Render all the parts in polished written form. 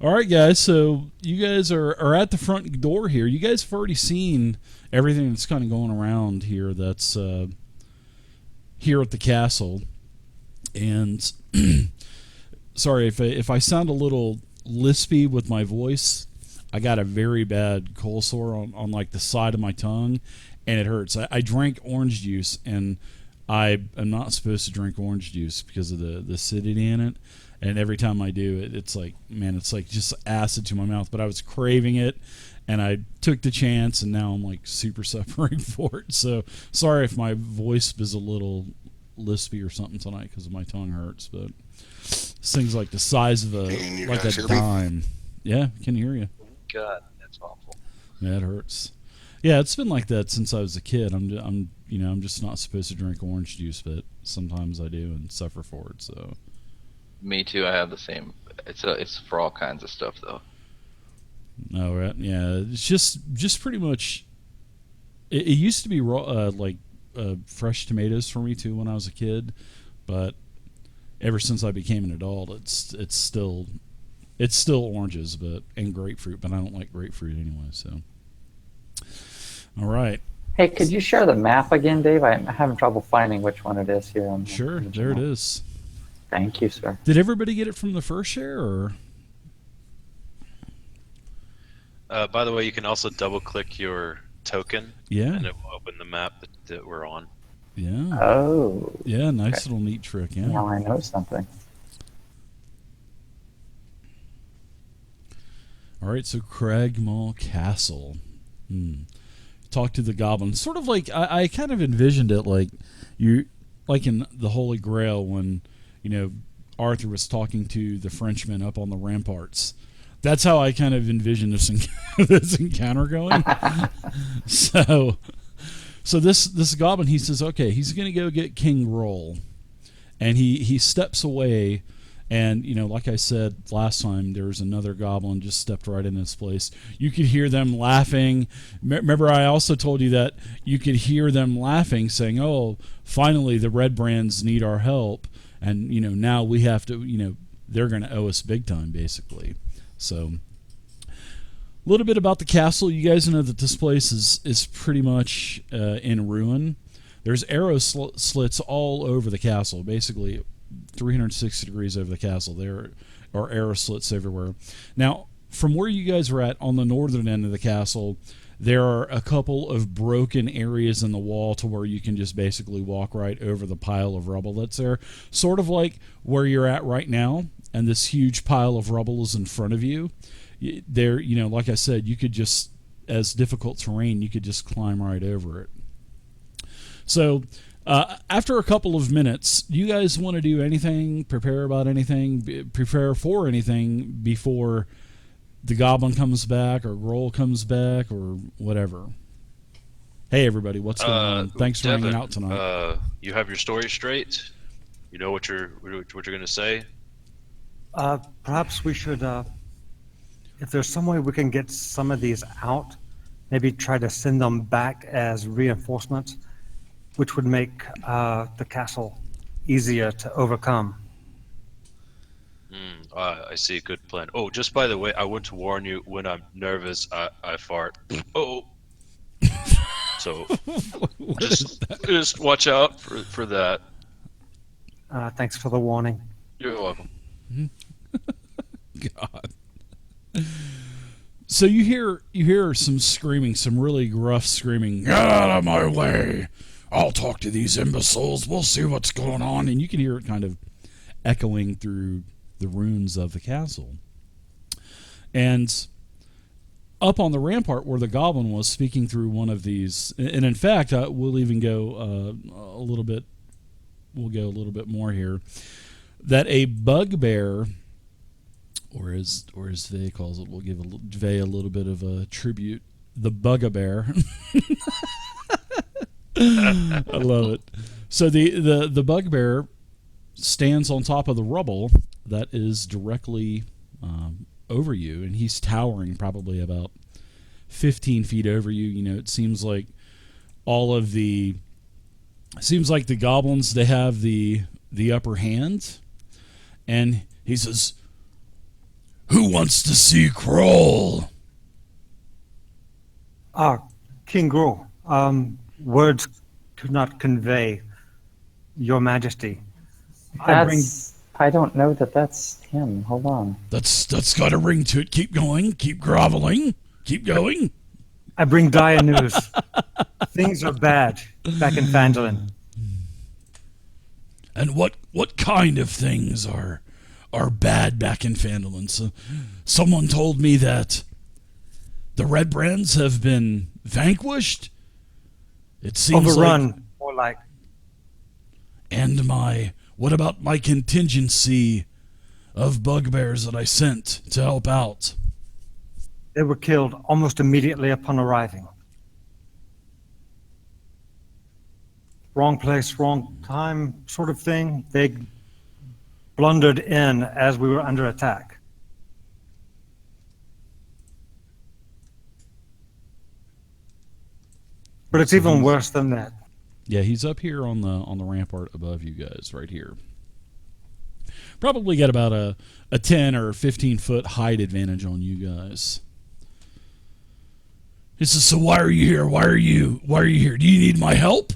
All right, guys. So you guys are at the front door here. You guys have already seen everything that's kind of going around here. That's here at the castle. And sorry if I sound a little lispy with my voice. I got a very bad cold sore on like the side of my tongue, and it hurts. I drank orange juice, and I am not supposed to drink orange juice because of the acidity in it. And every time I do it, it's like, man, it's like just acid to my mouth. But I was craving it, and I took the chance, and now I'm like super suffering for it. So sorry if my voice is a little lispy or something tonight because my tongue hurts. But this thing's like the size of a dime. Yeah, can hear you. God, that's awful. Yeah, it hurts. Yeah, it's been like that since I was a kid. I'm just not supposed to drink orange juice, but sometimes I do and suffer for it. So. Me too. I have the same. It's for all kinds of stuff though. No, right? Yeah, it's just pretty much. It used to be raw, fresh tomatoes for me too when I was a kid, but ever since I became an adult, it's still oranges, and grapefruit. But I don't like grapefruit anyway. So, all right. Hey, could you share the map again, Dave? I'm having trouble finding which one it is here. Sure, there it is. Thank you, sir. Did everybody get it from the first share, or? By the way, you can also double-click your token, yeah, and it will open the map that we're on. Yeah. Oh. Yeah, nice little neat trick. Yeah. Now I know something. All right, so Craigmaw Castle. Talk to the goblin. Sort of like I kind of envisioned it like in the Holy Grail when Arthur was talking to the Frenchmen up on the ramparts. That's how I kind of envisioned this encounter going. So this goblin, he says, okay, he's going to go get King Roll, and he steps away. And, like I said last time, there was another goblin just stepped right in this place. You could hear them laughing. Remember, I also told you that you could hear them laughing, saying, oh, finally the Red Brands need our help. And, now we have to, they're going to owe us big time, basically. So, a little bit about the castle. You guys know that this place is pretty much in ruin. There's arrow slits all over the castle, basically 360 degrees over the castle. There are arrow slits everywhere. Now, from where you guys are at on the northern end of the castle, there are a couple of broken areas in the wall to where you can just basically walk right over the pile of rubble that's there. Sort of like where you're at right now, and this huge pile of rubble is in front of you. There, like I said, you could just, as difficult terrain, you could just climb right over it. So, after a couple of minutes, you guys want to do anything, prepare for anything before the goblin comes back or Grohl comes back or whatever. Hey everybody, what's going on? Thanks for hanging out tonight. You have your story straight? You know what you're going to say? Perhaps we should, if there's some way we can get some of these out, maybe try to send them back as reinforcements, which would make the castle easier to overcome. I see. Good plan. Oh, just by the way, I want to warn you, when I'm nervous, I fart. Oh. So, just watch out for that. Thanks for the warning. You're welcome. God. So you hear some screaming, some really gruff screaming. Get out of my way! I'll talk to these imbeciles. We'll see what's going on. And you can hear it kind of echoing through the ruins of the castle. And up on the rampart where the goblin was speaking through one of these, and in fact, we'll even go a little bit more here, that a bugbear, or as Vey calls it, we'll give Vey a little bit of a tribute, the bugbear. I love it. So the bugbear stands on top of the rubble that is directly over you, and he's towering probably about 15 feet over you. It seems like the goblins, they have the upper hand, and he says, Who wants to see Kroll? King Gruul, words could not convey your majesty. I don't know that that's him. Hold on. That's got a ring to it. Keep going. Keep groveling. Keep going. I bring dire news. Things are bad back in Phandelver. And what kind of things are bad back in Phandelver? So, someone told me that the Red Brands have been vanquished. It seems Overrun, more like. And what about my contingency of bugbears that I sent to help out? They were killed almost immediately upon arriving. Wrong place, wrong time sort of thing. They blundered in as we were under attack. But it's even worse than that. Yeah, he's up here on the rampart above you guys, right here. Probably got about a 10 or 15 foot height advantage on you guys. He says, "So why are you here? Why are you here? Do you need my help?"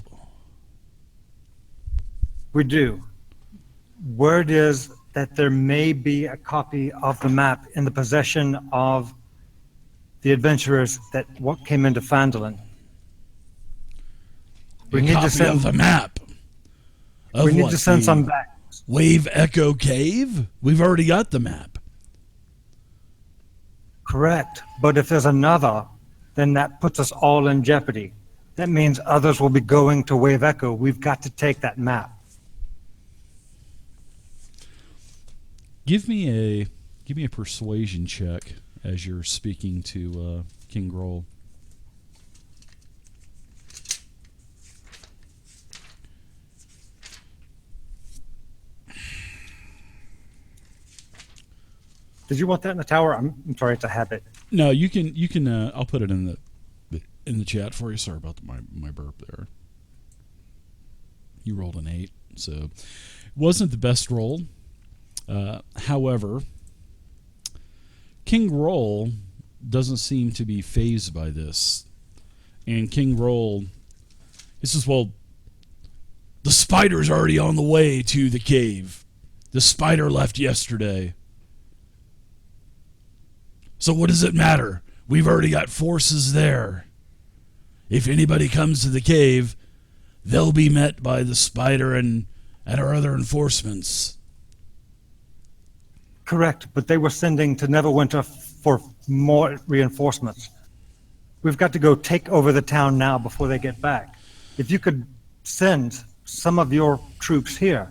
We do. Word is that there may be a copy of the map in the possession of the adventurers that what came into Phandelver. We need to send the map. We need to send some back. Wave Echo Cave? We've already got the map. Correct. But if there's another, then that puts us all in jeopardy. That means others will be going to Wave Echo. We've got to take that map. Give me a persuasion check as you're speaking to King Gruul. Did you want that in the tower? I'm sorry, it's a habit. No, you can. I'll put it in the chat for you. Sorry about my burp there. You rolled an 8, so it wasn't the best roll. However, King Gruul doesn't seem to be fazed by this, and King Gruul, he says, "Well, the spider's already on the way to the cave. The spider left yesterday. So what does it matter? We've already got forces there. If anybody comes to the cave, they'll be met by the spider and our other enforcements." Correct, but they were sending to Neverwinter for more reinforcements. We've got to go take over the town now before they get back. If you could send some of your troops here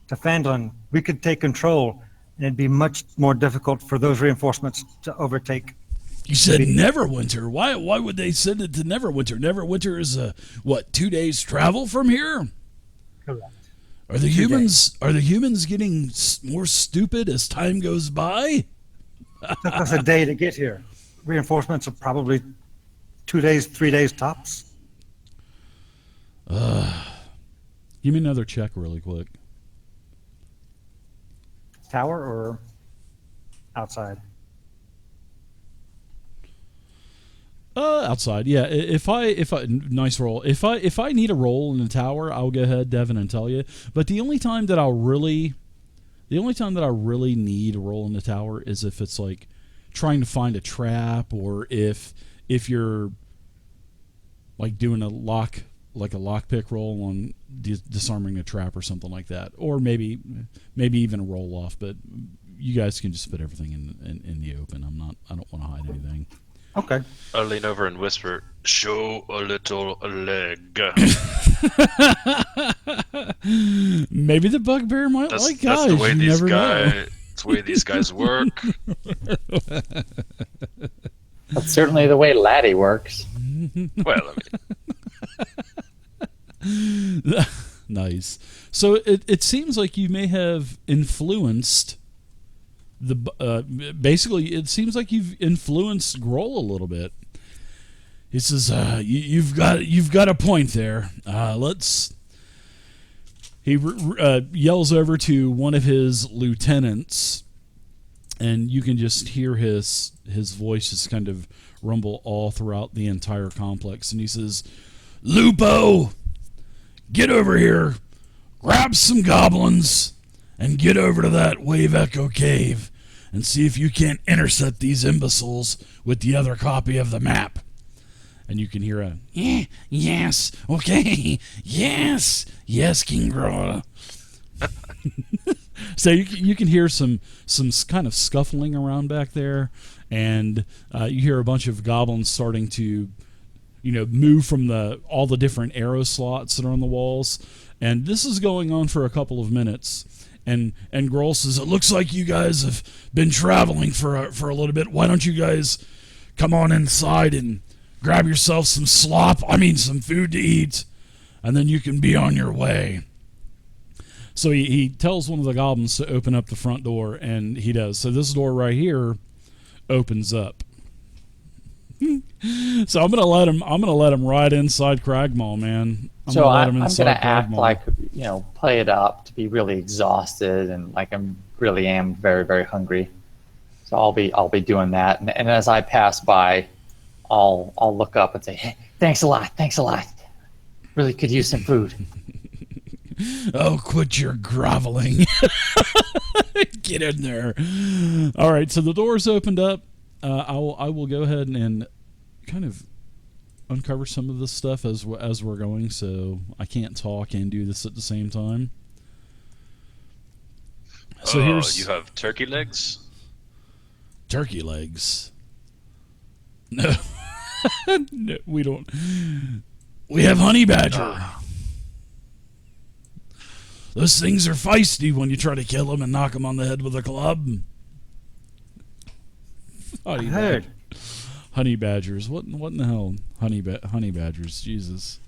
to Phandelver, we could take control, and it'd be much more difficult for those reinforcements to overtake. You said Neverwinter. Why would they send it to Neverwinter? Neverwinter is 2 days travel from here? Correct. Are the humans getting more stupid as time goes by? It took us a day to get here. Reinforcements are probably 2 days, 3 days tops. Give me another check really quick. Tower or outside? Outside. Yeah. If I nice roll. If I need a roll in the tower, I'll go ahead, Devin, and tell you. But the only time that I really need a roll in the tower is if it's like trying to find a trap, or if you're like doing a lockpick roll on disarming a trap or something like that, or maybe even a roll off. But you guys can just put everything in the open. I don't want to hide anything. Okay. I'll lean over and whisper, "Show a little leg." Maybe the bugbear might like guys. That's the way you never know. That's the way these guys work. That's certainly the way Laddie works. Well, I mean, Nice. So it seems like you may have influenced basically it seems like you've influenced Gruul a little bit. He says, "You've got a point there. He yells over to one of his lieutenants, and you can just hear his voice just kind of rumble all throughout the entire complex. And he says, "Lupo, get over here, grab some goblins, and get over to that Wave Echo Cave and see if you can't intercept these imbeciles with the other copy of the map." And you can hear a, yes, okay, yes, King Grower. So you can hear some kind of scuffling around back there, and you hear a bunch of goblins starting to, move from all the different arrow slots that are on the walls, and this is going on for a couple of minutes. And Grohl says, "It looks like you guys have been traveling for a little bit. Why don't you guys come on inside and grab yourself some some food to eat, and then you can be on your way." So he tells one of the goblins to open up the front door, and he does. So this door right here opens up. So I'm gonna let him ride inside Craigmaw, man. I'm gonna act like, play it up to be really exhausted and like I'm really am very, very hungry. So I'll be doing that, and as I pass by, I'll look up and say, "Hey, thanks a lot. Really could use some food." Oh, quit your groveling. Get in there. All right, so the door's opened up. I will go ahead and kind of uncover some of this stuff as we're going, so I can't talk and do this at the same time. So you have turkey legs? Turkey legs? No. No, we don't. We have honey badger. Those things are feisty when you try to kill them and knock them on the head with a club. Honey badgers. What in the hell? Honey badgers. Jesus.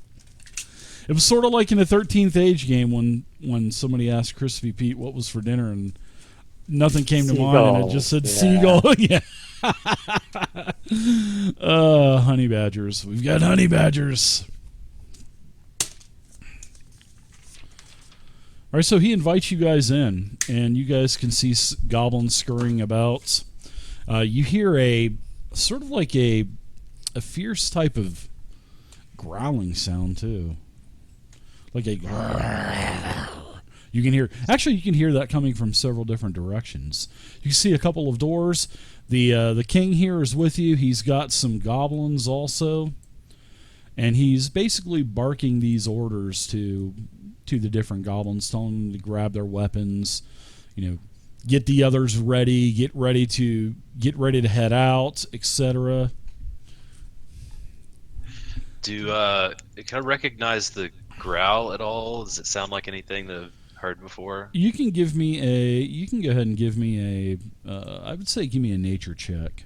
It was sort of like in a 13th Age game when somebody asked Crispy Pete what was for dinner and nothing came to mind and it just said seagull. Yeah. Honey badgers. We've got honey badgers. All right, so he invites you guys in, and you guys can see goblins scurrying about. You hear a sort of like a fierce type of growling sound too, like a. You can hear that coming from several different directions. You can see a couple of doors. The king here is with you. He's got some goblins also, and he's basically barking these orders to the different goblins, telling them to grab their weapons, get the others ready, get ready to head out, etc. Can I recognize the growl at all? Does it sound like anything that I've heard before? You can go ahead and give me I would say give me a nature check.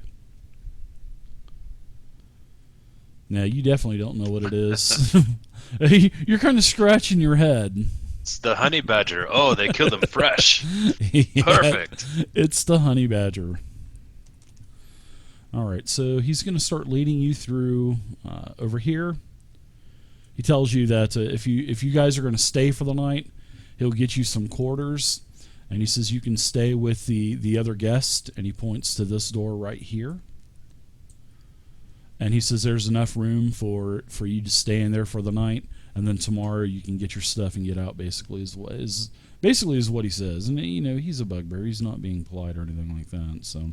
Now, you definitely don't know what it is. You're kind of scratching your head. It's the honey badger. Oh, they killed them fresh. Yeah, perfect. It's the honey badger. All right, so he's going to start leading you through over here. He tells you that if you guys are going to stay for the night, he'll get you some quarters, and he says you can stay with the other guest, and he points to this door right here. And he says there's enough room for you to stay in there for the night, and then tomorrow you can get your stuff and get out. Basically, is what he says. And he's a bugbear. He's not being polite or anything like that. So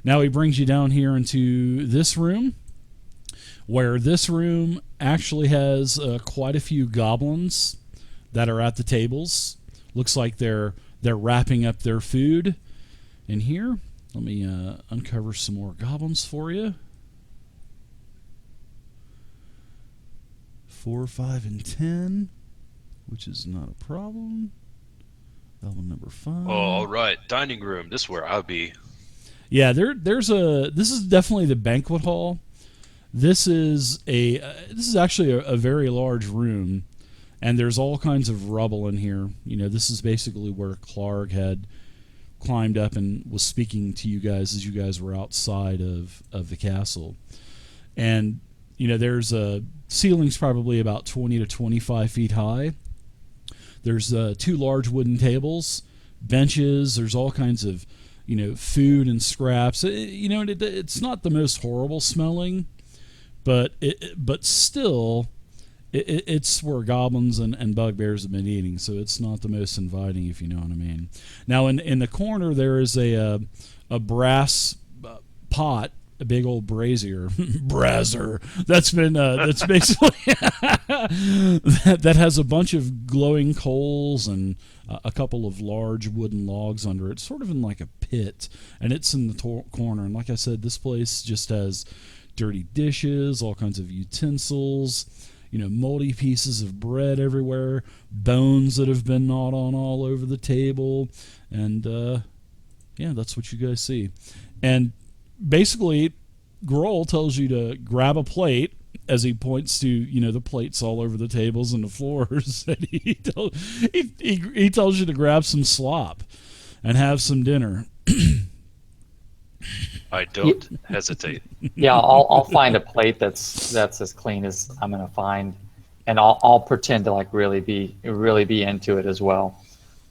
now he brings you down here into this room, where this room actually has quite a few goblins that are at the tables. Looks like they're wrapping up their food in here. Let me uncover some more goblins for you. 4, 5, and 10, which is not a problem. Goblin number 5. Oh, all right, dining room. This is where I'll be. Yeah, this is definitely the banquet hall. This is actually a very large room, and there's all kinds of rubble in here. This is basically where Clark had climbed up and was speaking to you guys as you guys were outside of the castle. And there's a ceiling's probably about 20 to 25 feet high. There's 2 large wooden tables, benches. There's all kinds of food and scraps. It's not the most horrible smelling, but still, it's where goblins and bugbears have been eating, so it's not the most inviting, if you know what I mean. Now, in the corner there is a brass pot, a big old brazier that's been that's basically that has a bunch of glowing coals and a couple of large wooden logs under it, sort of in like a pit, and it's in the corner. And like I said, this place just has dirty dishes, all kinds of utensils, moldy pieces of bread everywhere, bones that have been gnawed on all over the table, and that's what you guys see. And basically, Grohl tells you to grab a plate as he points to, the plates all over the tables and the floors. And he tells you to grab some slop and have some dinner. I don't hesitate. Yeah, I'll find a plate that's as clean as I'm gonna find, and I'll pretend to really be into it as well.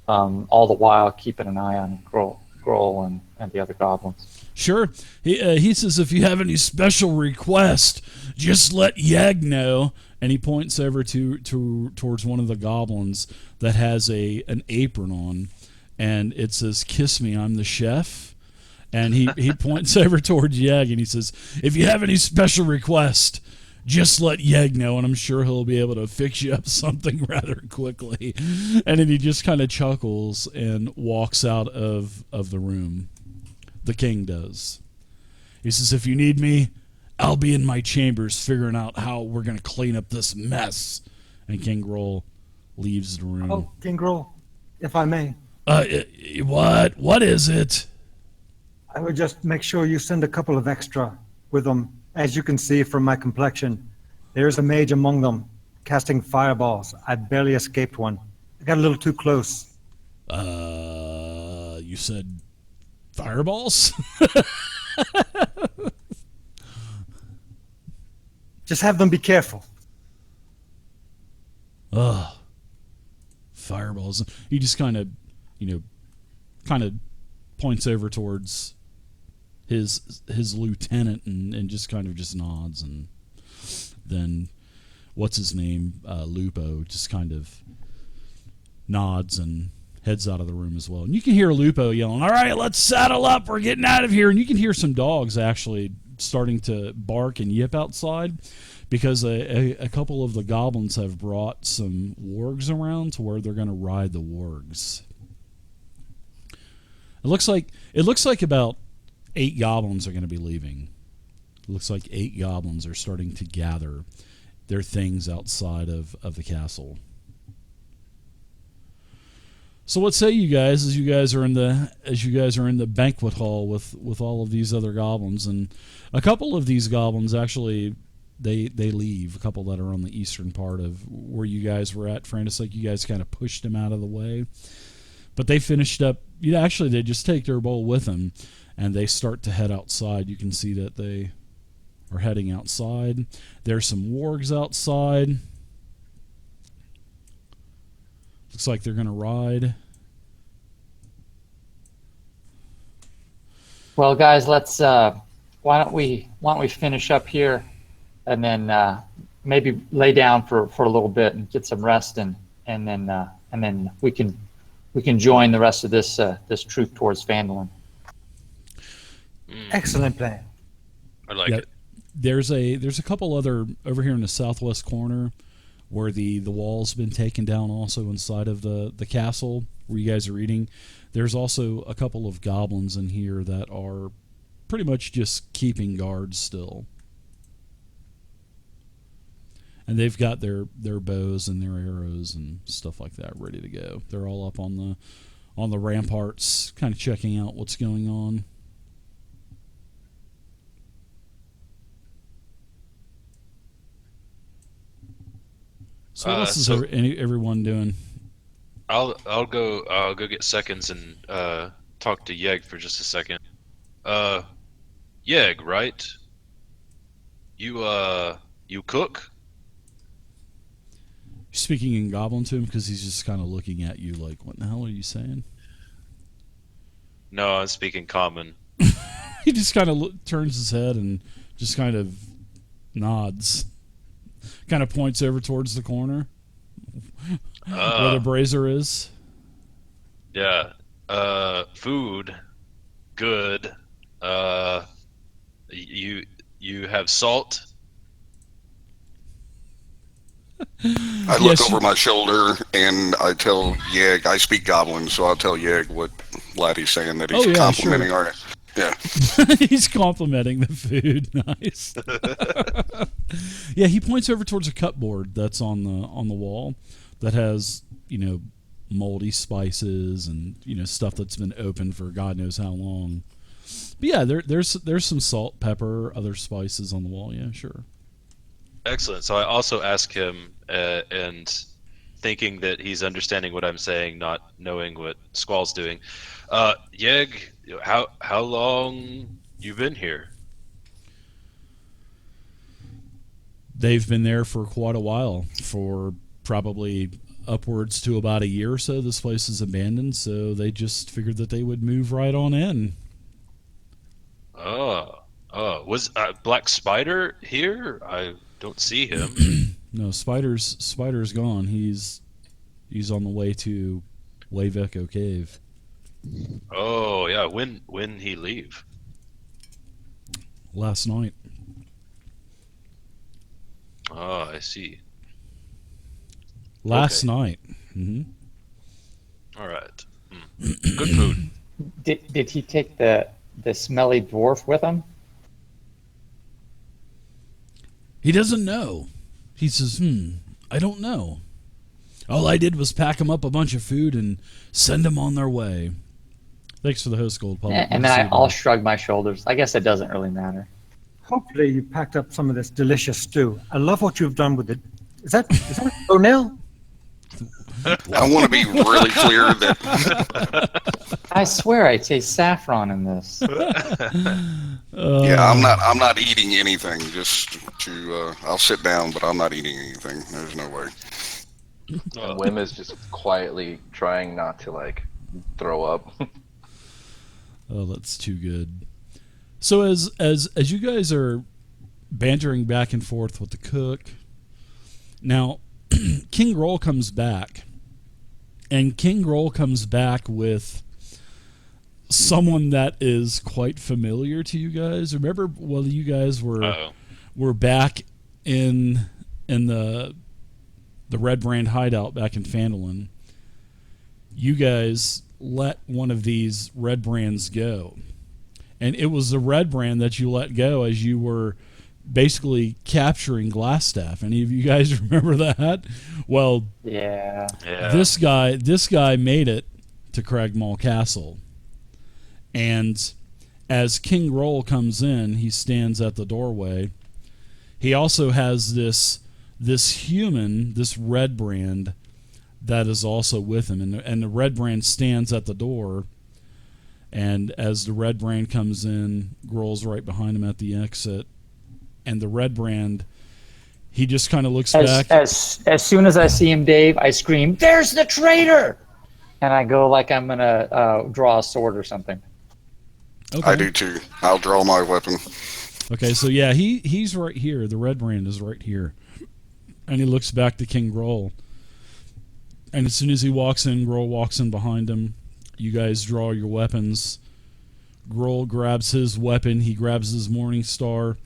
All the while keeping an eye on Grohl and the other goblins. Sure. He says, if you have any special request, just let Yeg know. And he points over towards one of the goblins that has an apron on, and it says, "Kiss me, I'm the chef." And he points over towards Yeg, and he says, if you have any special request, just let Yeg know, and I'm sure he'll be able to fix you up something rather quickly. And then he just kind of chuckles and walks out of the room. The king does. He says, if you need me, I'll be in my chambers figuring out how we're going to clean up this mess. And King Grohl leaves the room. Oh, King Grohl, if I may. What? What is it? I would just make sure you send a couple of extra with them. As you can see from my complexion, there's a mage among them, casting fireballs. I barely escaped one. I got a little too close. You said fireballs? Just have them be careful. Fireballs. He just kind of points over towards his lieutenant and just kind of just nods, and then what's his name, Lupo, just kind of nods and heads out of the room as well. And you can hear Lupo yelling, "All right, let's saddle up, we're getting out of here." And you can hear some dogs actually starting to bark and yip outside, because a couple of the goblins have brought some wargs around to where they're going to ride the wargs. It looks like about 8 goblins are going to be leaving. It looks like 8 goblins are starting to gather their things outside of the castle. So what say you guys as you guys are in the banquet hall with all of these other goblins? And a couple of these goblins actually they leave. A couple that are on the eastern part of where you guys were at, Francis. Like, you guys kind of pushed them out of the way. But they finished up. Actually, they just take their bowl with them, and they start to head outside. You can see that they are heading outside. There's some wargs outside. Looks like they're going to ride. Well, guys, let's. Why don't we finish up here, and then maybe lay down for a little bit and get some rest, and then we can join the rest of this troop towards Phandelver. Excellent plan. I like it. There's a couple other over here in the southwest corner where the wall's been taken down, also inside of the castle where you guys are eating. There's also a couple of goblins in here that are pretty much just keeping guard still. And they've got their bows and their arrows and stuff like that ready to go. They're all up on the ramparts, kind of checking out what's going on. So what else is everyone doing? I'll go get seconds and talk to Yeg for just a second. Yeg, right? You cook? You're speaking in Goblin to him because he's just kind of looking at you like, what the hell are you saying? No, I'm speaking common. He just kind of turns his head and just kind of nods. Kind of points over towards the corner where the brazier is. Yeah. Food. Good. You have salt. I look over my shoulder and I tell Yeg, I speak Goblin, so I'll tell Yeg what Laddie's saying, that he's complimenting our... Yeah. He's complimenting the food. Nice. Yeah, he points over towards a cupboard that's on the wall that has, moldy spices and, stuff that's been open for God knows how long. But yeah, there's some salt, pepper, other spices on the wall. Yeah, sure. Excellent. So I also ask him, and thinking that he's understanding what I'm saying, not knowing what Squall's doing. Yeg, how long you been here? They've been there for quite a while, for probably upwards to about a year or so. This place is abandoned, so they just figured that they would move right on in. Was Black Spider here? I don't see him. No, Spider's gone. He's on the way to Wave Echo Cave. Oh yeah, when he leave? Last night. Oh, I see. Last night. Mm-hmm. All right. Good food. Did he take the smelly dwarf with him? He doesn't know. He says, I don't know. All I did was pack them up a bunch of food and send them on their way. Thanks for the host gold, Public. And then I'll shrug my shoulders. I guess it doesn't really matter. Hopefully you packed up some of this delicious stew. I love what you've done with it. Is that O'Neill? I want to be really clear that I swear I taste saffron in this. yeah, I'm not eating anything. Just to I'll sit down, but I'm not eating anything. There's no way. And Wim is just quietly trying not to throw up. Oh, that's too good. So as you guys are bantering back and forth with the cook, now King Groll comes back, and King Groll comes back with someone that is quite familiar to you guys. Remember while you guys were back in the Red Brand hideout back in Phandelver, you guys let one of these Red Brands go. And it was the Red Brand that you let go as you were basically capturing Glassstaff. Any of you guys remember that? Well, yeah. This guy made it to Craigmaw Castle. And as King Groll comes in, he stands at the doorway. He also has this human, this Red Brand, that is also with him. And the Red Brand stands at the door. And as the Red Brand comes in, Groll's right behind him at the exit. And the Red Brand, he just kind of looks back. As soon as I see him, Dave, I scream, "There's the traitor!" And I go like I'm going to draw a sword or something. Okay. I do too. I'll draw my weapon. Okay, so yeah, he's right here. The Red Brand is right here. And he looks back to King Groll. And as soon as he walks in, Groll walks in behind him. You guys draw your weapons. Groll grabs his weapon. He grabs his Morning Star.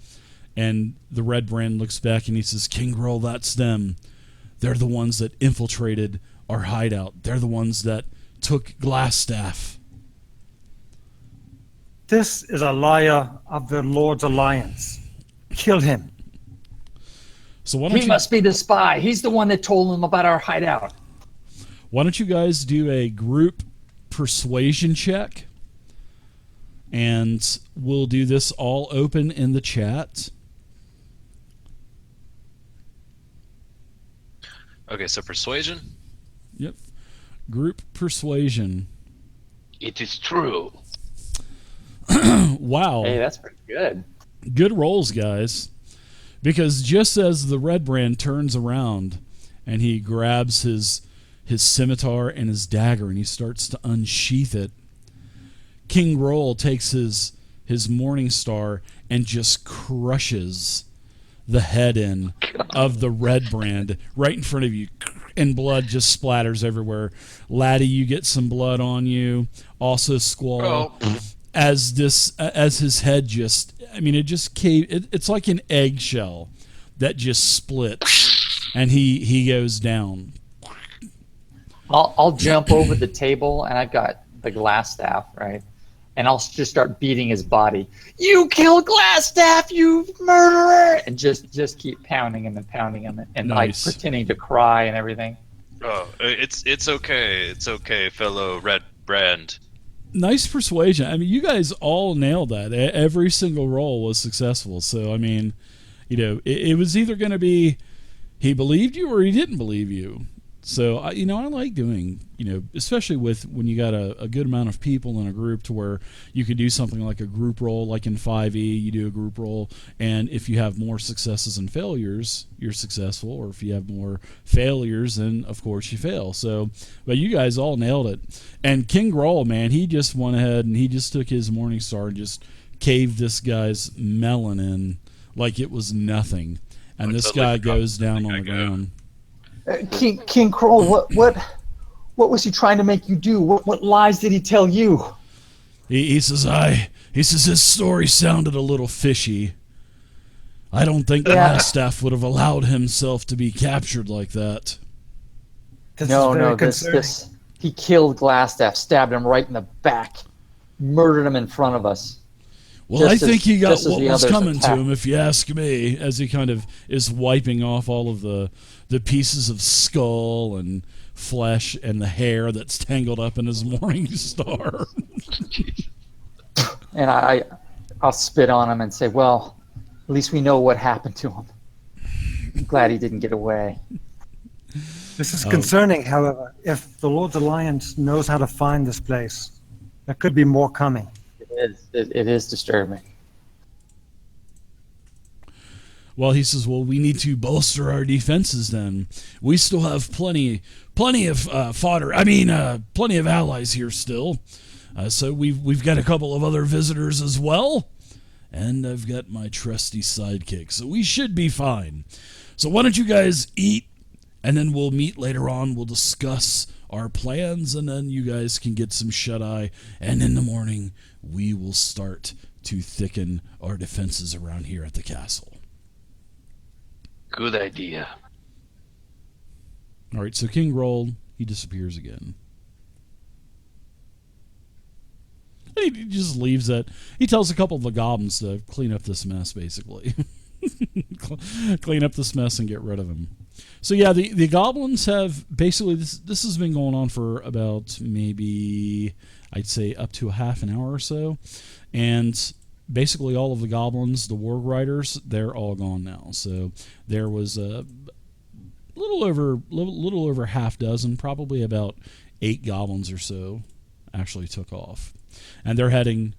And the Red Brand looks back and he says, "King Groll, that's them. They're the ones that infiltrated our hideout. They're the ones that took Glassstaff." This is a liar of the Lord's Alliance. Kill him. So why don't He must be the spy. He's the one that told them about our hideout. Why don't you guys do a group persuasion check? And we'll do this all open in the chat. Okay, so persuasion? Yep. Group persuasion. It is true. Wow. Hey, that's pretty good. Good rolls, guys. Because just as the Red Brand turns around and he grabs his scimitar and his dagger and he starts to unsheath it, King Roll takes his Morning Star and just crushes the head in of the red brand right in front of you, and blood just splatters everywhere. Laddie, you get some blood on you. Also, Squall, as his head just, it just caved. It's like an eggshell that just splits, and he goes down. I'll jump over the table, and I've got the glass staff, right? And I'll just start beating his body. You killed Glassstaff, you murderer! And just keep pounding him and nice. like pretending to cry and everything. Oh, it's okay. It's okay, fellow Red Brand. Nice persuasion. You guys all nailed that. Every single roll was successful. So, it was either going to be he believed you or he didn't believe you. So, I like doing, especially when you got a good amount of people in a group to where you could do something like a group roll, like in 5e, you do a group roll, and if you have more successes and failures, you're successful, or if you have more failures, then, of course, you fail. So, but you guys all nailed it. And King Groll, man, he just went ahead and he just took his Morning Star and just caved this guy's melon in like it was nothing. And this guy goes down on the ground. King Kroll, what was he trying to make you do? What lies did he tell you? He says his story sounded a little fishy. I don't think Glassstaff would have allowed himself to be captured like that. This he killed Glassstaff, stabbed him right in the back, murdered him in front of us. Well, I think he got what was coming to him, if you ask me, as he kind of is wiping off all of the pieces of skull and flesh and the hair that's tangled up in his Morning Star. And I'll spit on him and say, well, at least we know what happened to him. I'm glad he didn't get away. This is concerning, however. If the Lord's Alliance knows how to find this place, there could be more coming. It is disturbing. Well, he says, we need to bolster our defenses then. We still have plenty of fodder. Plenty of allies here still. So we've got a couple of other visitors as well. And I've got my trusty sidekick. So we should be fine. So why don't you guys eat, and then we'll meet later on. We'll discuss our plans, and then you guys can get some shut-eye. And in the morning, we will start to thicken our defenses around here at the castle. Good idea. All right, so King Roll, he disappears again. He just leaves that. He tells a couple of the goblins to clean up this mess, basically. Clean up this mess and get rid of him. So yeah, the goblins have basically this has been going on for about maybe I'd say up to a half an hour or so, and basically all of the goblins, the warg riders, they're all gone now. So there was a little over half dozen, probably about 8 goblins or so, actually took off, and they're heading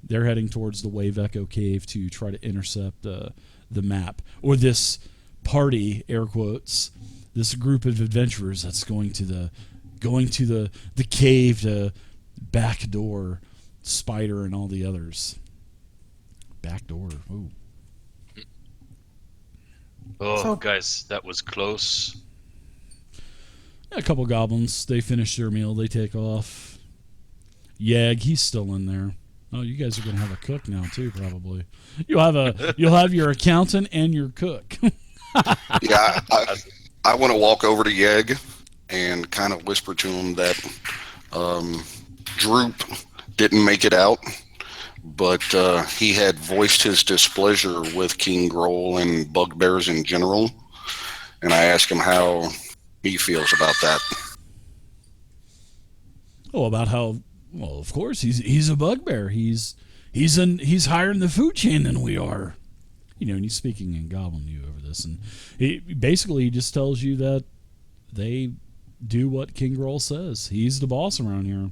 towards the Wave Echo Cave to try to intercept the map, or this party, air quotes, this group of adventurers that's going to the cave to backdoor Spider and all the others. Backdoor. Ooh. Oh, guys, that was close. A couple goblins. They finish their meal. They take off. Yag, he's still in there. Oh, you guys are gonna have a cook now too, probably. You'll have your accountant and your cook. Yeah, I want to walk over to Yeg and kind of whisper to him that Droop didn't make it out, but he had voiced his displeasure with King Groll and bugbears in general, and I asked him how he feels about that. Oh, about how? Well, of course he's a bugbear. He's higher in the food chain than we are. And he's speaking in Goblin you over this, and he just tells you that they do what King Groll says. He's the boss around here.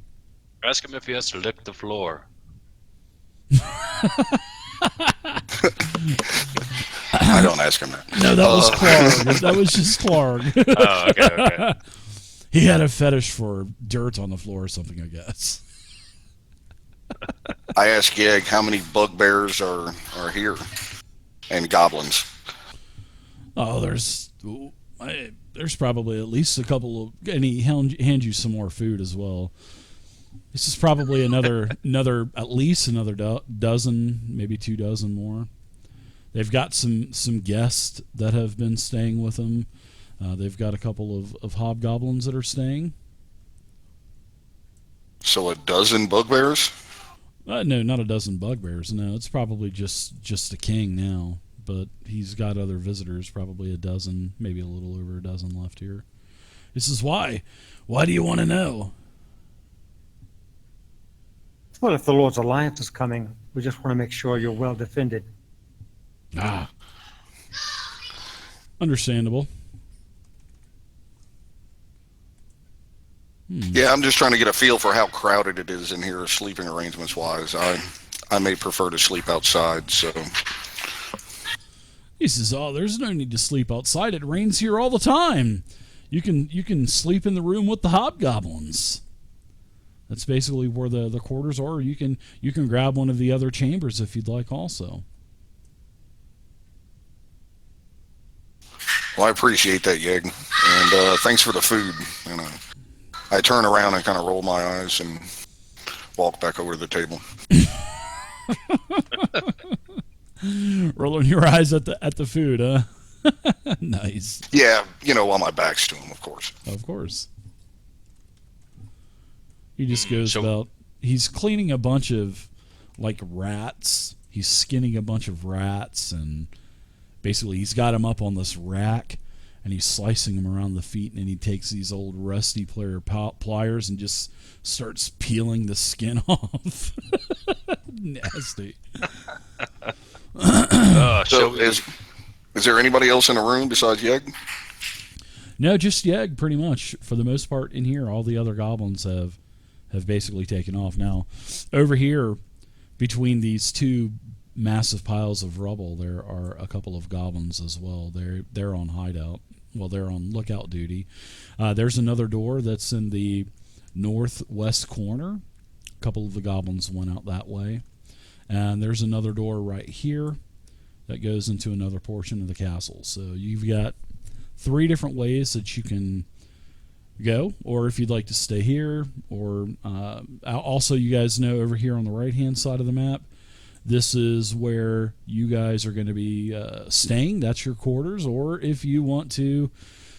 Ask him if he has to lick the floor. I don't ask him that. No, that was Clark. That was just Clark. Oh, okay. He had a fetish for dirt on the floor or something, I guess. I asked Yeg how many bugbears are here and goblins. Oh, there's probably at least a couple of, and he hands you some more food as well. This is probably another at least another dozen, maybe 2 dozen more. They've got some guests that have been staying with them. They've got a couple of hobgoblins that are staying. So a dozen bugbears? No, not a dozen bugbears. No, it's probably just a king now. But he's got other visitors, probably a dozen, maybe a little over a dozen left here. This is why. Why do you want to know? Well, if the Lord's Alliance is coming, we just want to make sure you're well defended. Ah. Understandable. Yeah, I'm just trying to get a feel for how crowded it is in here, sleeping arrangements wise. I may prefer to sleep outside, so. He says, "Oh, there's no need to sleep outside. It rains here all the time. You can sleep in the room with the hobgoblins. That's basically where the quarters are. You can grab one of the other chambers if you'd like also." Well, I appreciate that, Yeg, and thanks for the food. And I turn around and kind of roll my eyes and walk back over to the table. Rolling your eyes at the food, huh? Nice. Yeah, while my back's to him, of course. Of course. He just goes about. He's cleaning a bunch of rats. He's skinning a bunch of rats, and basically he's got them up on this rack, and he's slicing them around the feet, and then he takes these old rusty pliers and just starts peeling the skin off. Nasty. So is there anybody else in the room besides Yeg? No, just Yeg, pretty much. For the most part in here, all the other goblins have basically taken off. Now, over here, between these two massive piles of rubble, there are a couple of goblins as well. They're on hideout. Well, they're on lookout duty. There's another door that's in the northwest corner. A couple of the goblins went out that way. And there's another door right here that goes into another portion of the castle. So you've got 3 different ways that you can go, or if you'd like to stay here, or also you guys know over here on the right-hand side of the map, this is where you guys are going to be staying. That's your quarters, or if you want to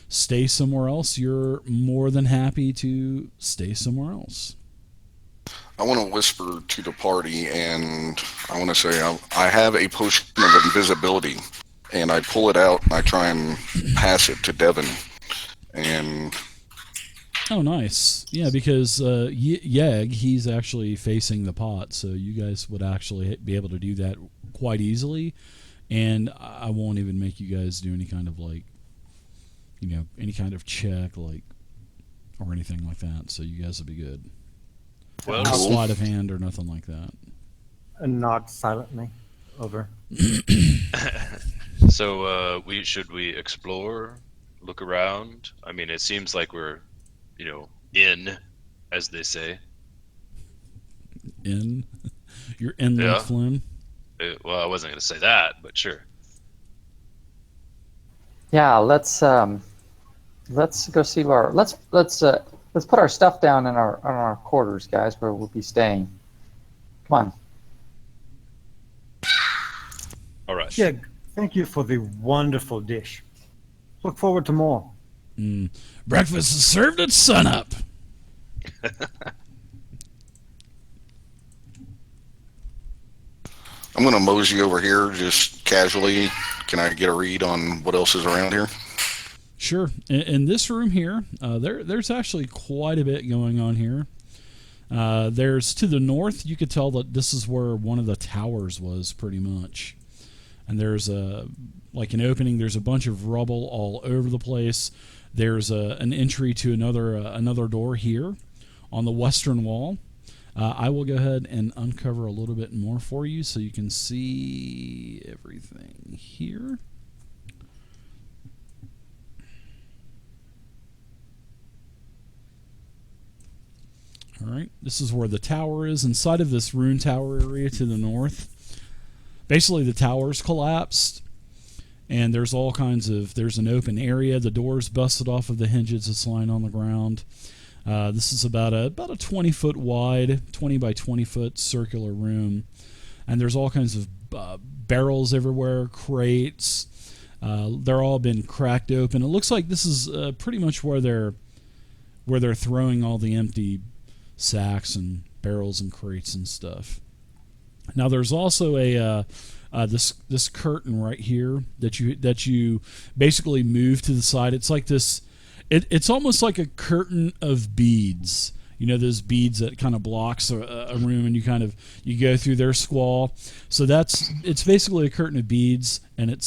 stay somewhere else, you're more than happy to stay somewhere else. I want to whisper to the party, and I want to say I have a potion of invisibility, and I pull it out and I try and pass it to Devin. And oh, nice. Yeah, because Yeg, he's actually facing the pot, so you guys would actually be able to do that quite easily, and I won't even make you guys do any kind of any kind of check or anything like that. So you guys will be good. Well, no sleight of hand or nothing like that. And nod silently. Over. So should we explore, look around? I mean, it seems like we're, in, as they say. In? You're in like Flynn? Well, I wasn't going to say that, but sure. Yeah, let's go see where let's put our stuff down in our quarters, guys, where we'll be staying. Come on. All right. Yeah, thank you for the wonderful dish. Look forward to more. Breakfast is served at sunup. I'm going to mosey over here just casually. Can I get a read on what else is around here? Sure. In this room here, there's actually quite a bit going on here. There's to the north, you could tell that this is where one of the towers was pretty much. And there's an opening. There's a bunch of rubble all over the place. There's an entry to another door here on the western wall. I will go ahead and uncover a little bit more for you so you can see everything here. All right, this is where the tower is. Inside of this rune tower area to the north, basically the tower's collapsed, and there's all kinds of, there's an open area. The door's busted off of the hinges. It's lying on the ground. This is about a 20-foot wide, 20 by 20 foot circular room, and there's all kinds of barrels everywhere, crates. They're all been cracked open. It looks like this is pretty much where they're throwing all the empty sacks and barrels and crates and stuff. Now there's also a this curtain right here that you basically move to the side. It's like this. It's almost like a curtain of beads. You know, those beads that kind of blocks a room, and you go through their squall. So it's basically a curtain of beads, and it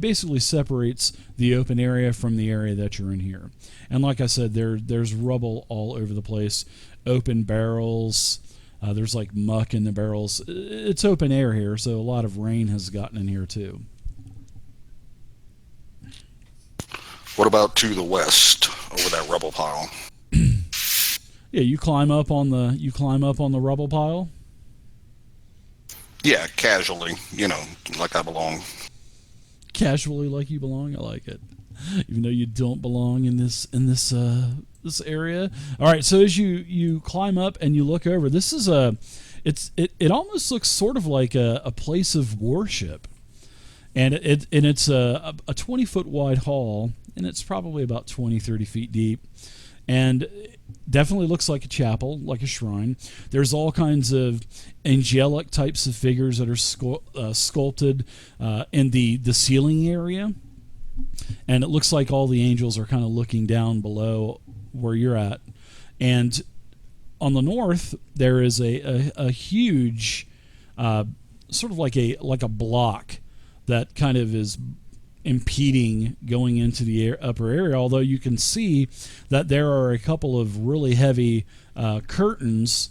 basically separates the open area from the area that you're in here. And like I said, there's rubble all over the place, open barrels. There's like muck in the barrels. It's open air here, so a lot of rain has gotten in here too. What about to the west, over that rubble pile? Yeah, you climb up on the rubble pile. Yeah, casually, like I belong. Casually, like you belong. I like it, even though you don't belong in this area. All right, so as you climb up and you look over, this is it almost looks sort of like a place of worship, and it's a 20-foot wide hall, and it's probably about 20-30 feet deep, and definitely looks like a chapel, like a shrine. There's all kinds of angelic types of figures that are sculpted in the ceiling area, and it looks like all the angels are kind of looking down below where you're at. And on the north there is a huge sort of like a block that kind of is impeding going into the upper area, although you can see that there are a couple of really heavy curtains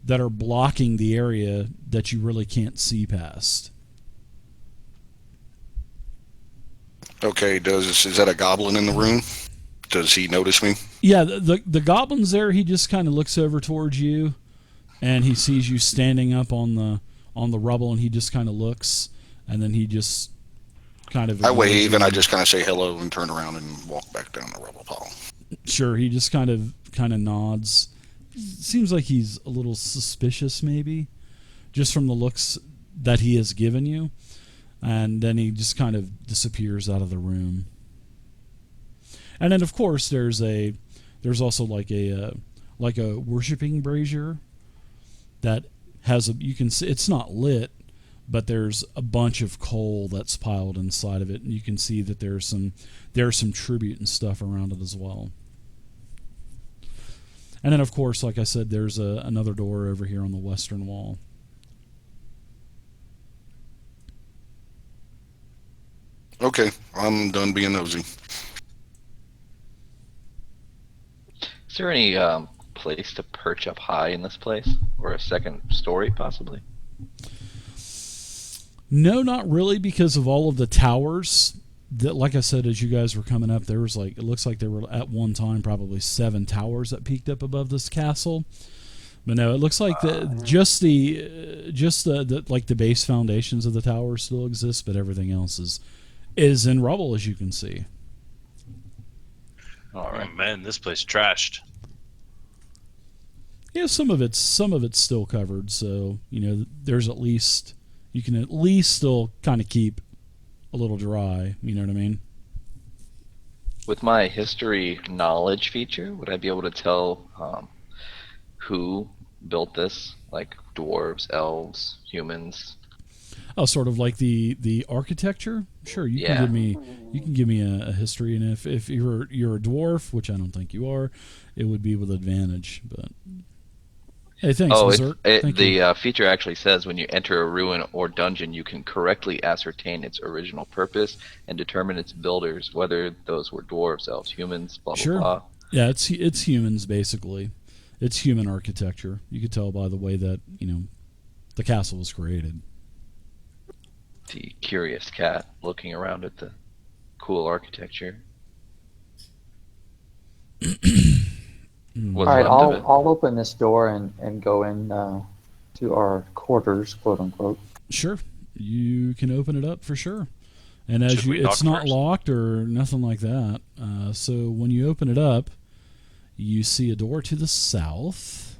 that are blocking the area that you really can't see past. Okay, is that a goblin in the room? Does he notice me? Yeah, the goblin's there. He just kind of looks over towards you, and he sees you standing up on the rubble, and he just kind of looks, and then he just kind of... I wave, and I just kind of say hello and turn around and walk back down the rubble pile. Sure, he just kind of nods. Seems like he's a little suspicious, maybe, just from the looks that he has given you, and then he just kind of disappears out of the room. And then, of course, there's also like a worshiping brazier that has you can see it's not lit, but there's a bunch of coal that's piled inside of it, and you can see that there's some tribute and stuff around it as well. And then, of course, like I said, there's another door over here on the western wall. Okay, I'm done being nosy. Is there any place to perch up high in this place, or a second story possibly? No, not really, because of all of the towers. That, like I said, as you guys were coming up, there was it looks like there were at one time probably 7 towers that peaked up above this castle. But no, it looks like just the base foundations of the towers still exist, but everything else is in rubble, as you can see. All right, oh, man, this place trashed. Yeah, some of it's still covered, so there's you can at least still kind of keep a little dry. You know what I mean? With my history knowledge feature, would I be able to tell who built this? Like dwarves, elves, humans? Oh, sort of like the architecture. Sure, you can give me a history, and if you're a dwarf, which I don't think you are, it would be with advantage. But hey, thanks. The feature actually says when you enter a ruin or dungeon, you can correctly ascertain its original purpose and determine its builders, whether those were dwarves, elves, humans, blah blah blah. Yeah, it's humans basically. It's human architecture. You could tell by the way that the castle was created. The curious cat looking around at the cool architecture. What's All right, left of it? I'll open this door and go in to our quarters, quote unquote. Sure, you can open it up for sure. And as it's not first? locked or nothing like that. So when you open it up, you see a door to the south.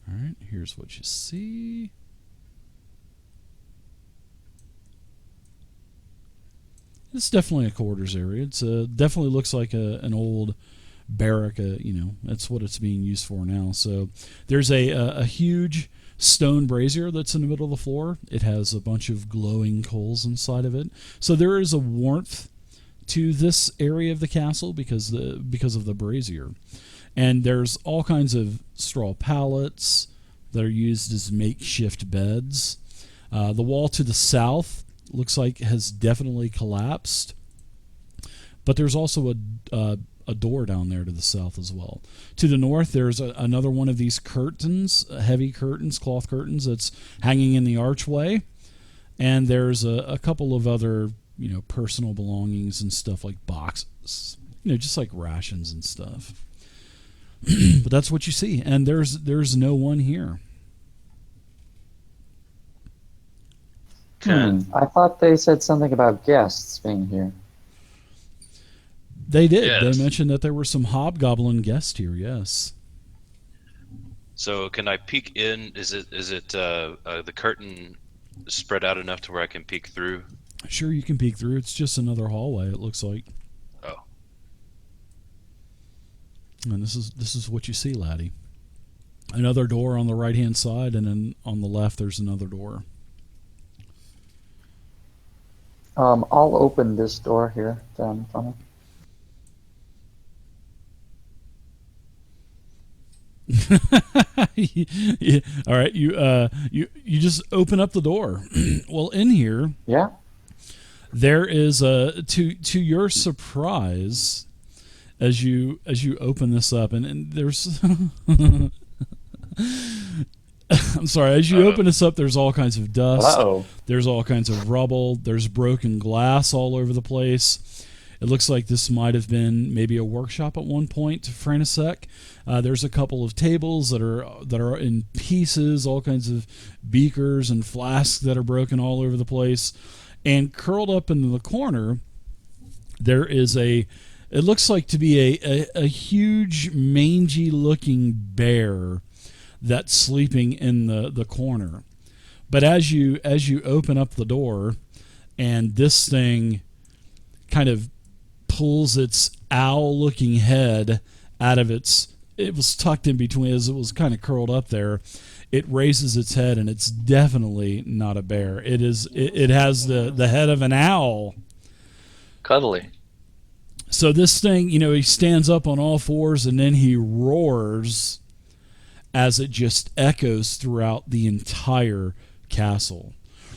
All right, here's what you see. It's definitely a quarters area. It's definitely looks like an old barrack. That's what it's being used for now. So there's a huge stone brazier that's in the middle of the floor. It has a bunch of glowing coals inside of it. So there is a warmth to this area of the castle because of the brazier. And there's all kinds of straw pallets that are used as makeshift beds. The wall to the south looks like has definitely collapsed, but there's also a door down there to the south as well. To the north, there's another one of these curtains, heavy curtains, cloth curtains that's hanging in the archway, and there's a couple of other personal belongings and stuff like boxes, just like rations and stuff. But that's what you see, and there's no one here. I thought they said something about guests being here. They did. Yes. They mentioned that there were some hobgoblin guests here. Yes. So can I peek in? Is it the curtain spread out enough to where I can peek through? Sure, you can peek through. It's just another hallway. It looks like. Oh. And this is what you see, laddie. Another door on the right-hand side, and then on the left there's another door. I'll open this door here down in front of. Yeah. All right, you just open up the door. Well, in here, Yeah. there is to your surprise, as you open this up, and there's I'm sorry, as you open this up, there's all kinds of dust. Uh-oh. There's all kinds of rubble. There's broken glass all over the place. It looks like this might have been maybe a workshop at one point for Franisek. There's a couple of tables that are in pieces, all kinds of beakers and flasks that are broken all over the place. And curled up in the corner, there is it looks like to be a huge, mangy-looking bear that's sleeping in the corner. But as you open up the door, and this thing kind of pulls its owl-looking head out of it was tucked in between, as it was kind of curled up there. It raises its head, and it's definitely not a bear. It has the head of an owl. Cuddly. So this thing, he stands up on all fours, and then he roars as it just echoes throughout the entire castle.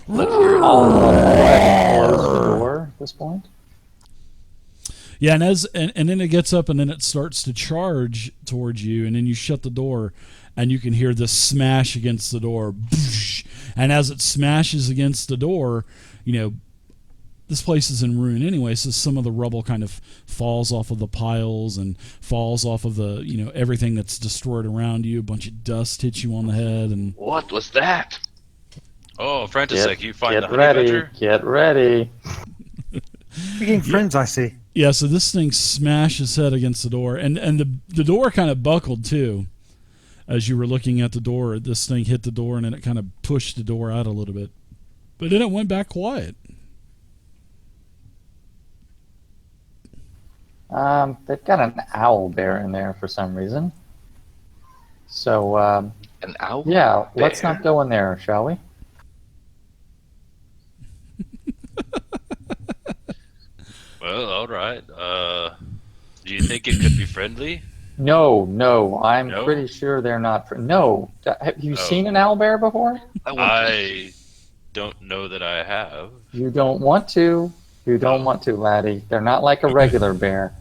Let's hear it. Close the door at this point. Yeah, and then it gets up, and then it starts to charge towards you, and then you shut the door, and you can hear this smash against the door. And as it smashes against the door, this place is in ruin anyway, so some of the rubble kind of falls off of the piles and falls off of the, everything that's destroyed around you. A bunch of dust hits you on the head. And What was that? Oh, Frantisek, you find the Get honey ready. badger? Get ready. Speaking friends, I see. yeah, so this thing smashed his head against the door, and the door kind of buckled too. As you were looking at the door, this thing hit the door, and then it kind of pushed the door out a little bit. But then it went back quiet. They've got an owl bear in there for some reason. So, An owl? yeah, let's bear? not go in there, shall we? Well, all right. Do you think it could be friendly? No, I'm No? pretty sure they're not. No. Have you Oh. seen an owl bear before? I don't know that I have. You don't want to. You don't want to, laddie. They're not like a regular bear.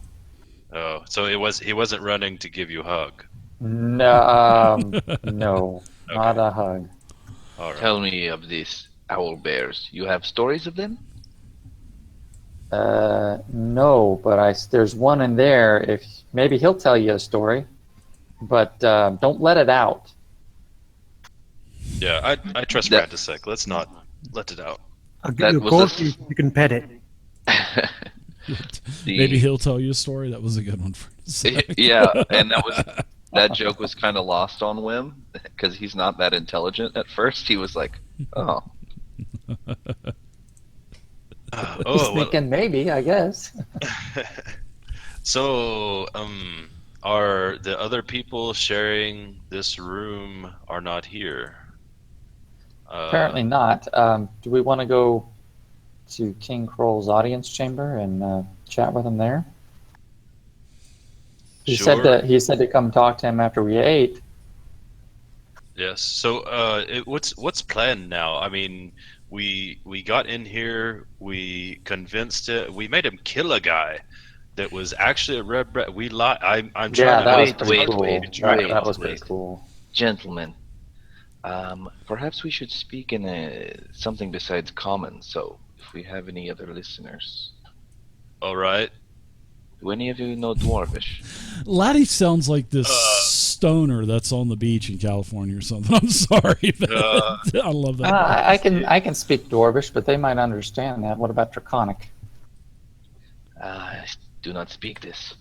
Oh, so he wasn't running to give you a hug. No, no, not a hug. All right. Tell me of these owl bears. You have stories of them? No, but there's one in there. If maybe he'll tell you a story. but don't let it out. Yeah, I trust Frantisek. Let's not let it out. I'll give you a goat, you can pet it. Maybe he'll tell you a story. That was a good one for Yeah, and that joke was kind of lost on Wim because he's not that intelligent at first. He was like, "Oh, He's thinking maybe, I guess." So, are the other people sharing this room are not here? Apparently not. Do we want to go to King Kroll's audience chamber and chat with him there? He said to come talk to him after we ate. Yes. So, what's planned now? I mean, we got in here. We convinced it. We made him kill a guy that was actually a red bread. We lied. I'm trying to that was wait, cool. wait, That was pretty cool. gentlemen, perhaps we should speak in something besides common. So, if we have any other listeners, all right. do any of you know Dwarvish? Laddie sounds like this stoner that's on the beach in California or something. I'm sorry, but I love that. I can speak Dwarvish, but they might understand that. What about Draconic? I do not speak this.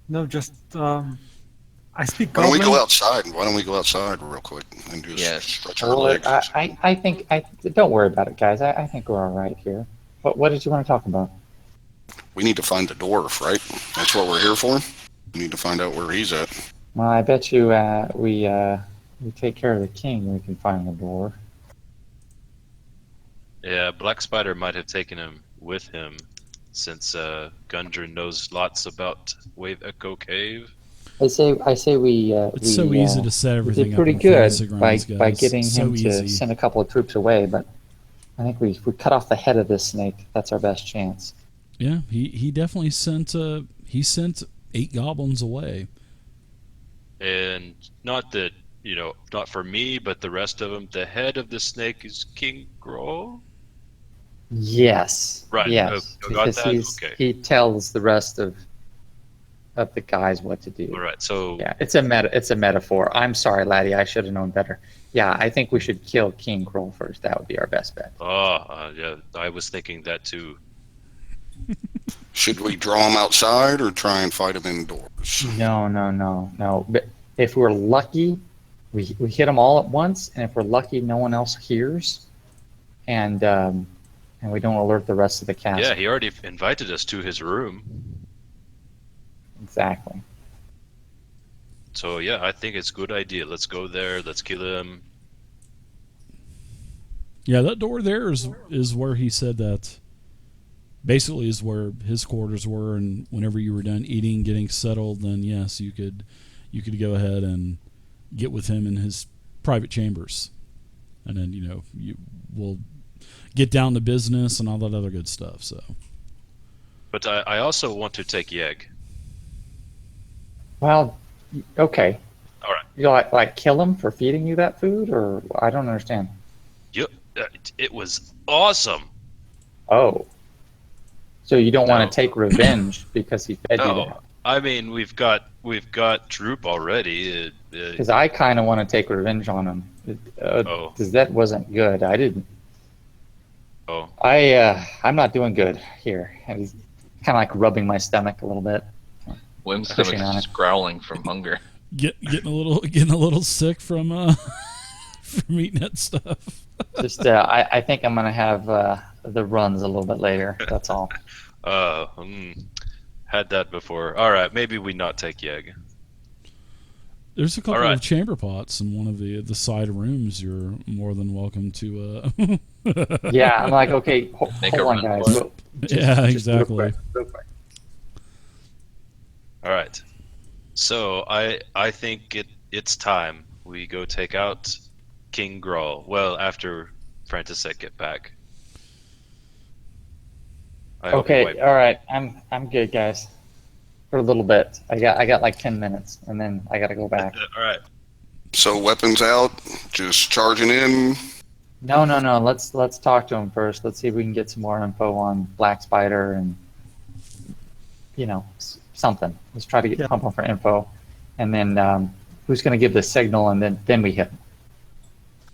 No, just I speak Why don't we Goblin. go outside? Why don't we go outside real quick and just stretch our Well, legs? I think don't worry about it, guys. I think we're all right here. What did you want to talk about? We need to find the dwarf, right? That's what we're here for. We need to find out where he's at. Well, I bet you we take care of the king. We can find the dwarf. Yeah, Black Spider might have taken him with him, since Gundren knows lots about Wave Echo Cave. I say we. It's so easy to set We everything did up pretty on good fantasy by grounds, guys. getting So him to easy. send a couple of troops away, but I think we cut off the head of this snake. That's our best chance. Yeah, he definitely sent 8 goblins away. And not that, not for me, but the rest of them. The head of the snake is King Grohl? Yes. Right. Yes. Got Because that? Okay. he tells the rest of the guys what to do. All right. So Yeah, it's a metaphor. I'm sorry, laddie. I should have known better. Yeah, I think we should kill King Kroll first. That would be our best bet. yeah, I was thinking that too. Should we draw him outside or try and fight him indoors? No. But if we're lucky, we hit them all at once, and if we're lucky, no one else hears, and we don't alert the rest of the castle. Yeah, he already invited us to his room. Exactly. So yeah, I think it's a good idea. Let's go there. Let's kill him. Yeah, that door there is where he said that. Basically, is where his quarters were, and whenever you were done eating, getting settled, then yes, you could go ahead and get with him in his private chambers, and then you will get down to business and all that other good stuff. So, But I also want to take Yeg. Well, okay. All right. You like kill him for feeding you that food, or I don't understand. It was awesome. Oh. So you don't want to take revenge because he fed you No, that? I mean we've got Droop already. Because I kind of want to take revenge on him. Because that wasn't good. I didn't. Oh. I'm not doing good here. And he's kind of like rubbing my stomach a little bit. Wim's Pushing stomach's on just growling from hunger. getting a little sick from from eating that stuff. Just I think I'm gonna have the runs a little bit later. That's all. Had that before. All right, maybe we not take Yeg. There's a couple All right. of chamber pots in one of the side rooms. You're more than welcome to. Yeah, I'm like, okay, Make a hold on, run guys. for it. Yeah, real exactly. quick. All right. So I think it's time we go take out King Grohl. Well, after Frantisek get back. I hope he Okay, wiped- all right. I'm good, guys. For a little bit. I got like 10 minutes, and then I got to go back. All right. So weapons out, just charging in. No. Let's talk to him first. Let's see if we can get some more info on Black Spider and something. Let's try to get pump him for info, and then who's going to give the signal, and then we hit them?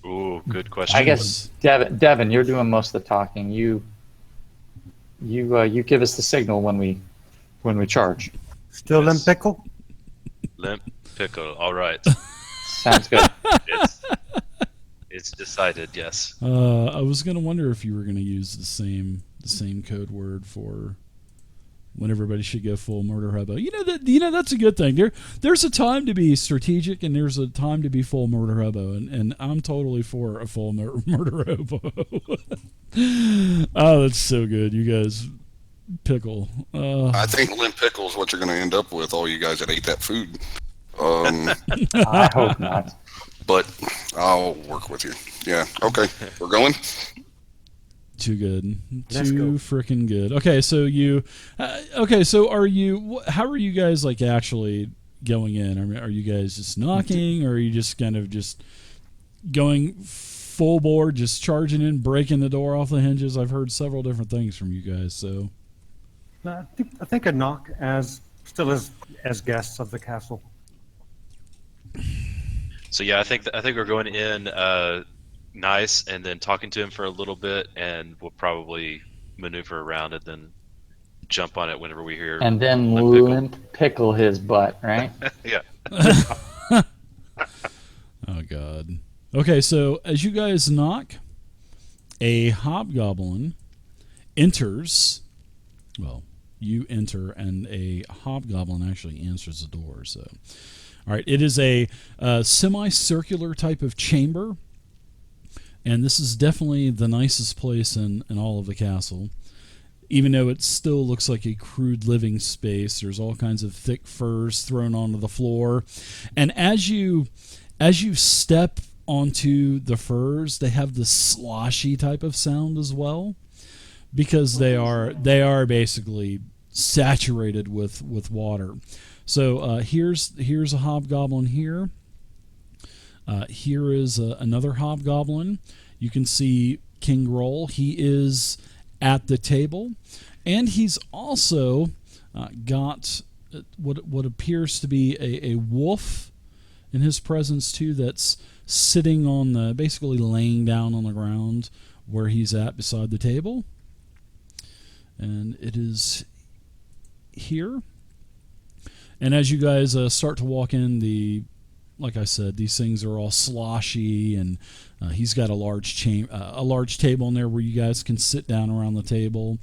Ooh, good question. I guess Devin, you're doing most of the talking. You give us the signal when we charge. Still limp pickle? Limp pickle. All right. Sounds good. It's decided. Yes. I was gonna wonder if you were gonna use the same code word for when everybody should go full murder hobo. That's a good thing. There's a time to be strategic and there's a time to be full murder hobo, and I'm totally for a full murder hobo. Oh, that's so good, you guys. Pickle. I think limp pickle is what you're going to end up with, all you guys that ate that food. I hope not. But I'll work with you. Yeah. Okay. We're going. Too good. Let's go. Too freaking good. Okay, so how are you guys like actually going in? I mean, are you guys just knocking, or are you just kind of just going full board, just charging in, breaking the door off the hinges? I've heard several different things from you guys, so. I think a knock as guests of the castle. So yeah, I think we're going in nice, and then talking to him for a little bit, and we'll probably maneuver around and then jump on it whenever we hear. And then limp pickle his butt, right? Yeah. Oh God. Okay, so as you guys knock, a hobgoblin enters. Well, you enter, and a hobgoblin actually answers the door. So, all right, it is a semicircular type of chamber, and this is definitely the nicest place in all of the castle. Even though it still looks like a crude living space, there's all kinds of thick furs thrown onto the floor, and as you step onto the furs, they have this sloshy type of sound as well, because they are basically saturated with water. So here's a hobgoblin here. Here is another hobgoblin. You can see King Groll. He is at the table, and he's also got what appears to be a wolf in his presence too, that's sitting on basically laying down on the ground where he's at beside the table. And it is here. And as you guys start to walk in, like I said, these things are all sloshy, and he's got a large table in there where you guys can sit down around the table.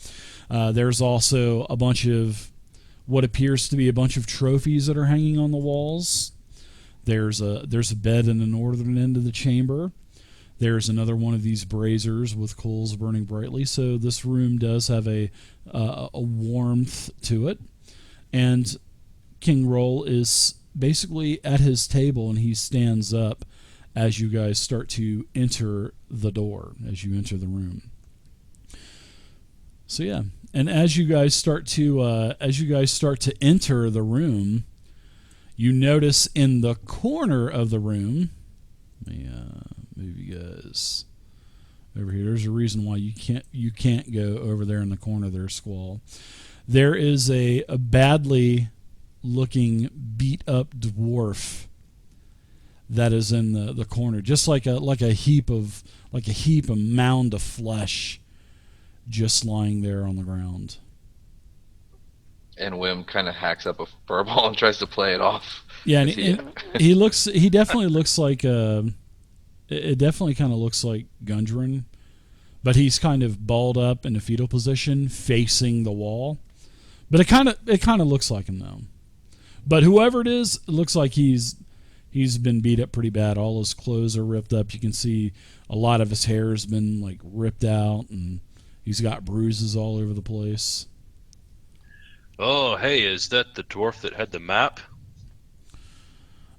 There's also a bunch of what appears to be a bunch of trophies that are hanging on the walls. There's a bed in the northern end of the chamber. There's another one of these braziers with coals burning brightly. So this room does have a warmth to it. And King Groll is basically at his table, and he stands up as you guys start to enter the door, as you enter the room. So yeah, and as you guys start to enter the room, you notice in the corner of the room. Let me move you guys over here. There's a reason why you can't go over there in the corner there, Squall. There is a badly looking beat up dwarf that is in the corner, just like a mound of flesh just lying there on the ground. And Wim kind of hacks up a furball and tries to play it off. Yeah, and he definitely looks like it definitely kind of looks like Gundren, but he's kind of balled up in a fetal position facing the wall. But it kind of looks like him though. But whoever it is, it looks like he's been beat up pretty bad. All his clothes are ripped up. You can see a lot of his hair has been like ripped out, and he's got bruises all over the place. Oh, hey, is that the dwarf that had the map?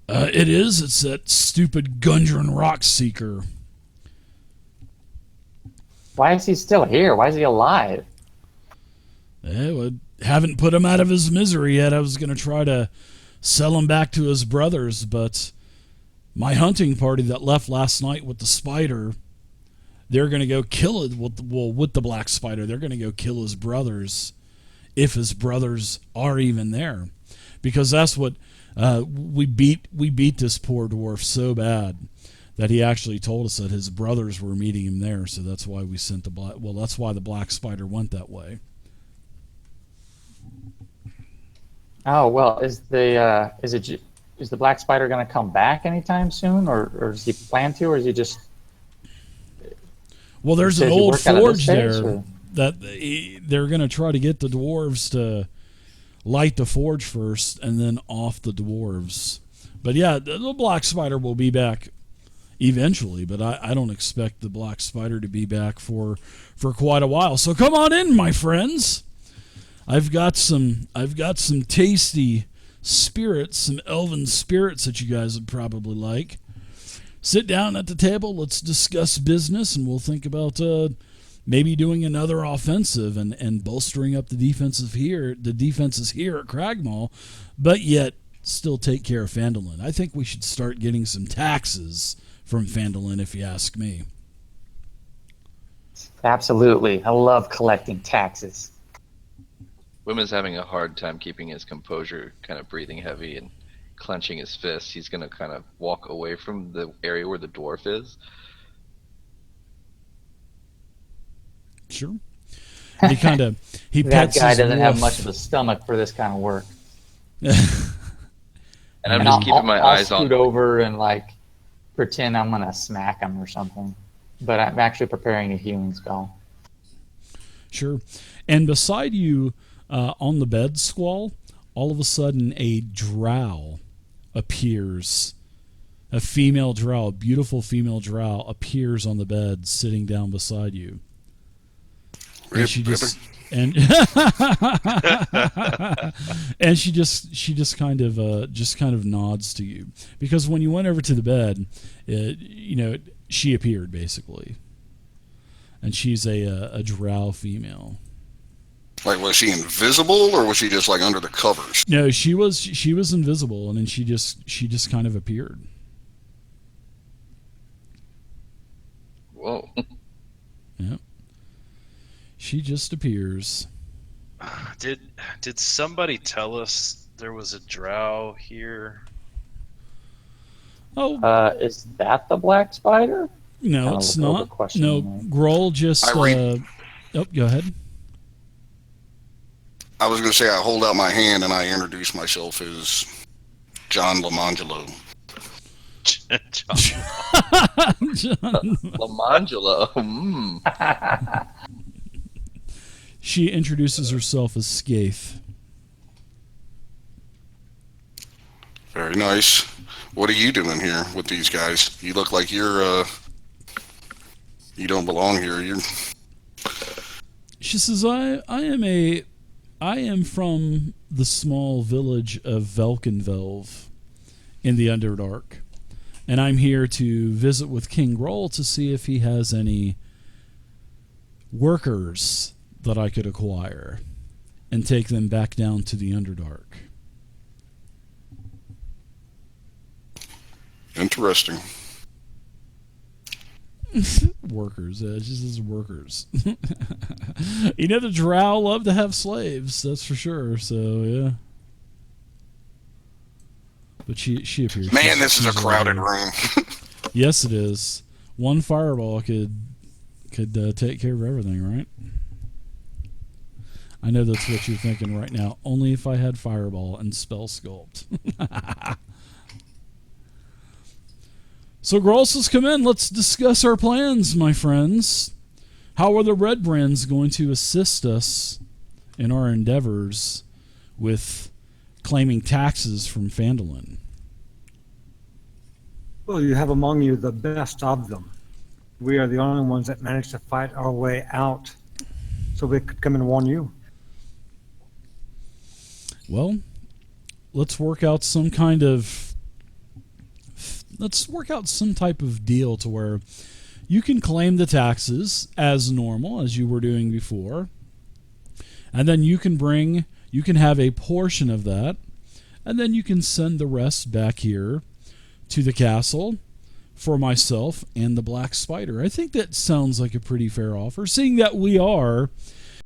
It is. It's that stupid Gundren Rockseeker. Why is he still here? Why is he alive? Well, haven't put him out of his misery yet. I was going to try to sell him back to his brothers, but my hunting party that left last night with the spider, they're going to go kill it with the black spider. They're going to go kill his brothers, if his brothers are even there, because that's what We beat this poor dwarf so bad that he actually told us that his brothers were meeting him there. So that's why we sent that's why the black spider went that way. Oh well, is the black spider going to come back anytime soon, or does he plan to, or is he just? Well, there's an old forge there that they're going to try to get the dwarves to light the forge first and then off the dwarves. But yeah, the black spider will be back eventually, but I don't expect the black spider to be back for quite a while. So come on in, my friends. I've got some tasty spirits, some elven spirits that you guys would probably like. Sit down at the table, let's discuss business, and we'll think about maybe doing another offensive and bolstering up the defenses here at Craigmaw, but yet still take care of Phandelver. I think we should start getting some taxes from Phandelver, if you ask me. Absolutely. I love collecting taxes. Wimmon's having a hard time keeping his composure, kind of breathing heavy and clenching his fists. He's going to kind of walk away from the area where the dwarf is. Sure. He that guy doesn't have much of a stomach for this kind of work. And I'm just keeping my eyes on. I'll scoot over and pretend I'm going to smack him or something. But I'm actually preparing a healing spell. Sure. And beside you, on the bed, Squall, all of a sudden a drow appears. A female drow, a beautiful female drow, appears on the bed, sitting down beside you. And she just and she just kind of nods to you, because when you went over to the bed, she appeared basically, and she's a drow female. Like, was she invisible, or was she just under the covers? No, she was invisible, and then she just kind of appeared. Whoa. Yep. She just appears. Did somebody tell us there was a drow here? Oh. Is that the black spider? No, it's not. No, Grohl just. Oh, go ahead. I was going to say I hold out my hand and I introduce myself as John Lamangelo. John Lamangelo. She introduces herself as Skaith. Very nice. What are you doing here with these guys? You look like you don't belong here. She says, I am from the small village of Velkenvelv in the Underdark, and I'm here to visit with King Grohl to see if he has any workers that I could acquire and take them back down to the Underdark. Interesting. Workers. She says workers. The drow love to have slaves, that's for sure. So yeah. But she appears. Man, this is a crowded room. Yes, it is. One fireball could take care of everything, right? I know that's what you're thinking right now. Only if I had fireball and spell sculpt. So Grohl says, come in, let's discuss our plans, my friends. How are the Red Brands going to assist us in our endeavors with claiming taxes from Phandelver? Well, you have among you the best of them. We are the only ones that managed to fight our way out, so we could come and warn you. Well, let's work out some type of deal to where you can claim the taxes as normal, as you were doing before, and then you can have a portion of that, and then you can send the rest back here to the castle for myself and the Black Spider. I think that sounds like a pretty fair offer, seeing that we are